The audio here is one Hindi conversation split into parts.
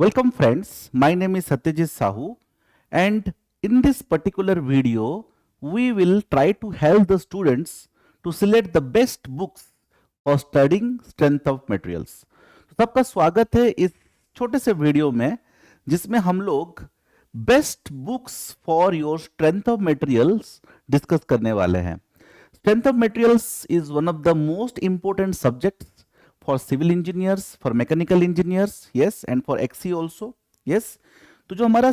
Welcome friends, my name is Satyajit Sahu and in this particular video we will try to help the students to select the best books for studying strength of materials. तो सबका स्वागत है इस छोटे से वीडियो में जिसमें हम लोग best books for your strength of materials discuss करने वाले हैं. Strength of materials is one of the most important subjects for civil engineers, for mechanical engineers, yes, and for XE also, yes. तो जो हमारा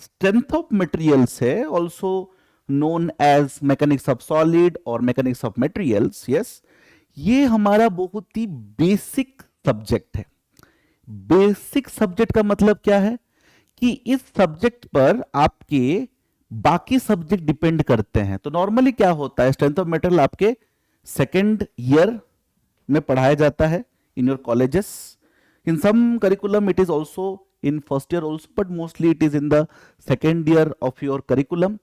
strength of materials है, also known as mechanics of solid or mechanics of materials, yes, ये हमारा बहुत ही बेसिक सब्जेक्ट है. बेसिक सब्जेक्ट का मतलब क्या है कि इस सब्जेक्ट पर आपके बाकी सब्जेक्ट डिपेंड करते हैं. तो नॉर्मली क्या होता है, स्ट्रेंथ ऑफ मटेरियल आपके सेकेंड ईयर में पढ़ाया जाता है in your colleges. In some curriculum it is also in first year also, but mostly it is in the second year of your curriculum.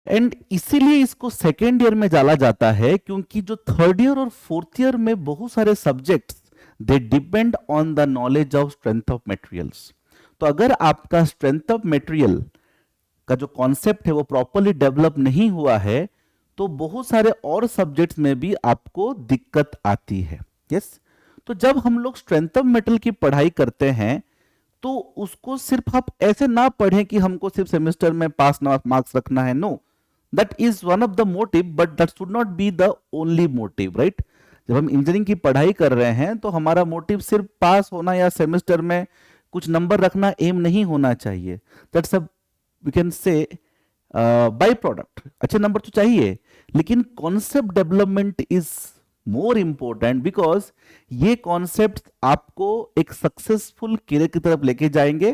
And इसीलिए इसको सेकेंड ईयर में डाला जाता है क्योंकि जो थर्ड ईयर और फोर्थ ईयर में बहुत सारे subjects they depend on the knowledge of strength of materials. तो अगर आपका स्ट्रेंथ ऑफ मटेरियल का जो कॉन्सेप्ट है वो प्रॉपरली डेवलप नहीं हुआ है तो बहुत सारे और सब्जेक्ट्स में भी आपको दिक्कत आती है. यस, तो जब हम लोग स्ट्रेंथ ऑफ मटेरियल की पढ़ाई करते हैं तो उसको सिर्फ आप ऐसे ना पढ़ें कि हमको सिर्फ सेमेस्टर में पास मार्क्स रखना है. No, that is one of the motive, but that should not be the only motive, right. जब हम इंजीनियरिंग की पढ़ाई कर रहे हैं तो हमारा मोटिव सिर्फ पास होना या सेमेस्टर में कुछ नंबर रखना एम नहीं होना चाहिए. That's a we can say byproduct. अच्छे नंबर तो चाहिए लेकिन concept development is more important because ये कॉन्सेप्ट आपको एक सक्सेसफुल करियर की तरफ लेके जाएंगे.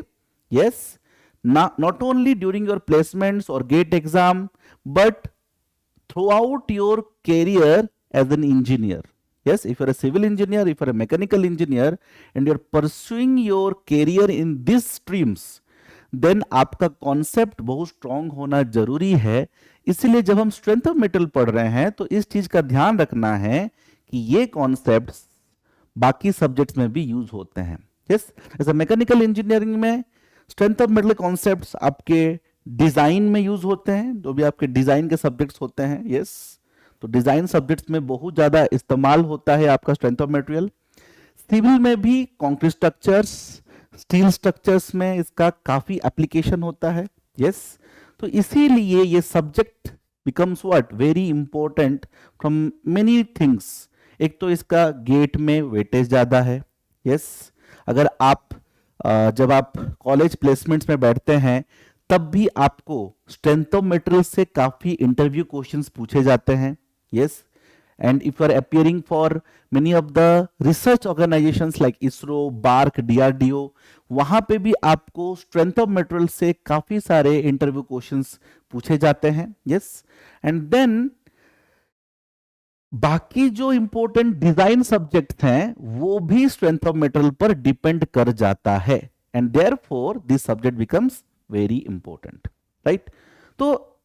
Yes, not only during your placements और GATE exam but throughout your career as an engineer. Yes, if you're a civil engineer, if you're a mechanical engineer and you're pursuing your career in these streams, then आपका कॉन्सेप्ट बहुत स्ट्रांग होना जरूरी है. इसलिए जब हम स्ट्रेंथ ऑफ मटेरियल पढ़ रहे हैं तो इस चीज का ध्यान रखना है कि ये कॉन्सेप्ट्स बाकी सब्जेक्ट्स में भी यूज होते हैं. यस, जैसे मैकेनिकल इंजीनियरिंग में स्ट्रेंथ ऑफ मटेरियल कॉन्सेप्ट्स आपके डिजाइन में यूज होते हैं, जो भी आपके डिजाइन के सब्जेक्ट्स होते हैं. यस, तो डिजाइन सब्जेक्ट्स में बहुत ज्यादा इस्तेमाल होता है आपका स्ट्रेंथ ऑफ मटेरियल. सिविल में भी कंक्रीट स्ट्रक्चर्स, स्टील स्ट्रक्चर्स में इसका काफी एप्लीकेशन होता है. यस, तो इसीलिए ये subject becomes what very important from many things. एक तो इसका गेट में वेटेज ज्यादा है. यस, अगर आप जब आप कॉलेज प्लेसमेंट्स में बैठते हैं तब भी आपको स्ट्रेंथ ऑफ मटेरियल से काफी इंटरव्यू क्वेश्चंस पूछे जाते हैं. Yes, and if you are appearing for many of the research organizations like ISRO, BARC, DRDO, वहां पे भी आपको strength of material से काफी सारे इंटरव्यू क्वेश्चंस पूछे जाते हैं. Yes, and then बाकी जो इंपॉर्टेंट डिजाइन सब्जेक्ट हैं वो भी स्ट्रेंथ ऑफ मटेरियल पर डिपेंड कर जाता है. And therefore this subject becomes very important, right. तो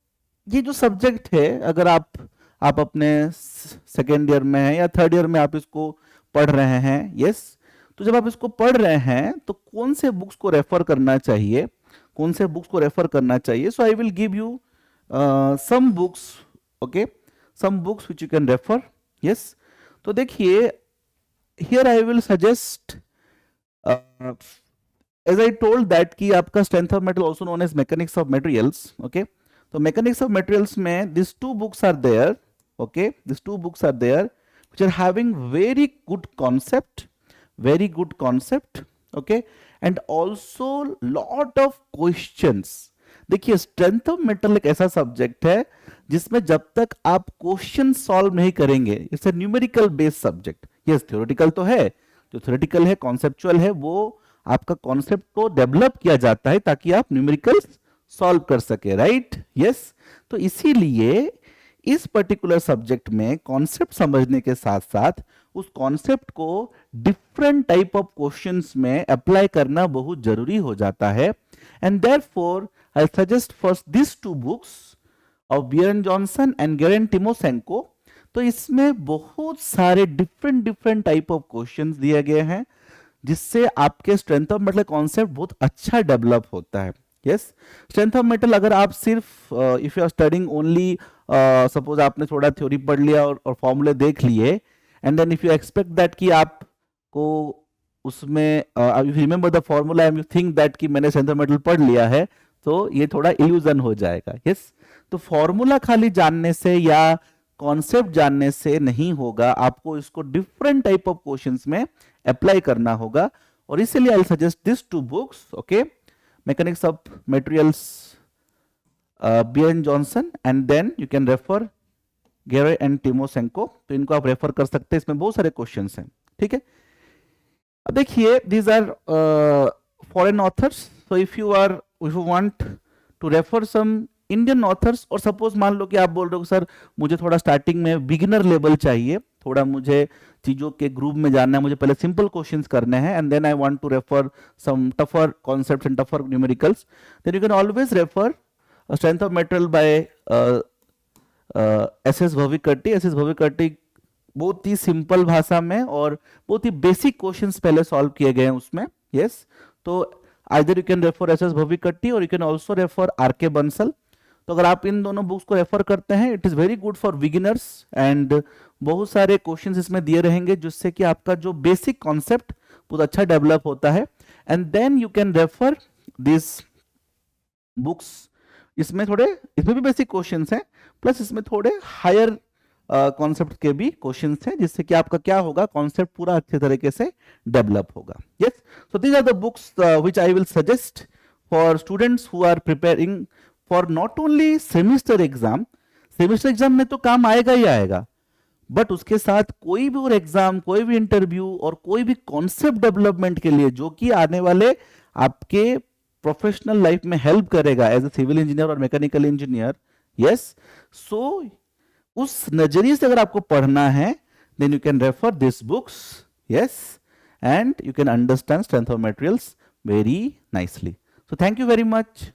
ये जो सब्जेक्ट है, अगर आप अपने सेकेंड ईयर में हैं या थर्ड ईयर में आप इसको पढ़ रहे हैं. यस, तो जब आप इसको पढ़ रहे हैं तो कौन से बुक्स को रेफर करना चाहिए, कौन से बुक्स को रेफर करना चाहिए. So I will give you some books, okay, some books which you can refer. Yes, तो देखिए here I will suggest as I told that कि आपका strength of material also known as mechanics of materials. Okay, तो मैकेनिक्स ऑफ मटेरियल्स में this two books are there. Okay, these two books are there which are having very good concept, okay, and also lot of questions. देखिए स्ट्रेंथ ऑफ मटेरियल एक ऐसा सब्जेक्ट है जिसमें जब तक आप क्वेश्चन सॉल्व नहीं करेंगे, it's a numerical based subject. Yes, theoretical तो है, जो थ्योरेटिकल है, कॉन्सेप्चुअल है, वो आपका कॉन्सेप्ट को डेवलप किया जाता है ताकि आप न्यूमेरिकल सॉल्व कर सके, राइट. यस, तो इसीलिए इस पर्टिकुलर सब्जेक्ट में कॉन्सेप्ट समझने के साथ साथ उस कॉन्सेप्ट को डिफरेंट टाइप ऑफ क्वेश्चंस में अप्लाई करना बहुत जरूरी हो जाता है. And therefore I suggest first this two books of Beer and Johnston and Gere and Timoshenko. तो इसमें बहुत सारे डिफरेंट टाइप ऑफ क्वेश्चंस दिए गए हैं जिससे आपके स्ट्रेंथ ऑफ मेटल कॉन्सेप्ट बहुत अच्छा डेवलप होता है। यस, स्ट्रेंथ ऑफ मेटल अगर आप सिर्फ if you are studying only, suppose आपने थोड़ा थ्योरी पढ़ लिया और फॉर्मूले देख लिए, and then if you expect that कि आपको उसमें if you remember the formula and you think that कि मैंने स्ट्रेंथ ऑफ मेटल पढ़ लिया है, तो ये थोड़ा इल्यूजन हो जाएगा। यस, तो फॉर्मूला खाली जानने से या कॉन्सेप्ट जानने से नहीं होगा, आपको इसको डिफरेंट टाइप ऑफ क्वेश्चंस में अप्लाई करना होगा। और इसलिए I suggest this two books, okay, mechanics of materials, BN Johnson, and then you can refer Gere and Timoshenko. तो इनको आप रेफर कर सकते हैं, इसमें बहुत सारे क्वेश्चंस हैं। ठीक है, अब देखिए, these are foreign authors, so if you want to refer some Indian authors, और सपोज मान लो कि आप बोल रहे हो सर मुझे थोड़ा स्टार्टिंग में बिगिनर लेवल चाहिए, थोड़ा मुझे चीजों के ग्रुप में जानना है, मुझे पहले सिंपल क्वेश्चंस करने हैं, and then I want to refer some tougher concepts and tougher numericals, then you can always refer strength of metal by S Bhavikatti. S Bhavikatti बहुत ही सिंपल भाषा में और बहुत ही बेसिक क्वेश्चंस पहले सॉल्व किए गए हैं उसमें। यस, तो either you can refer S Bhavikatti और you can also refer R K. Bansal. तो अगर आप इन दोनों बुक्स को रेफर करते हैं, it is very good for beginners, and बहुत सारे क्वेश्चंस इसमें दिए रहेंगे जिससे कि आपका जो बेसिक कॉन्सेप्ट बहुत अच्छा डेवलप होता है। And then you can refer this books, इसमें भी बेसिक क्वेश्चंस हैं, प्लस इसमें थोड़े हायर कॉन्सेप्ट के भी क्वेश्चंस हैं, जिससे कि आपका क्या होगा, कॉन्सेप्ट पूरा अच्छे तरीके से डेवलप होगा। Yes, so these are the books which I will suggest for students who are preparing for not only semester exam. Semester exam में तो काम आएगा ही आएगा, बट उसके साथ कोई भी और एग्जाम, कोई भी इंटरव्यू और कोई भी कॉन्सेप्ट डेवलपमेंट के लिए जो कि आने वाले आपके प्रोफेशनल लाइफ में हेल्प करेगा एज ए सिविल इंजीनियर और मैकेनिकल इंजीनियर। यस, सो उस नजरिए से अगर आपको पढ़ना है, then you can refer this books. Yes, and you can understand strength of materials very nicely. So thank you very much.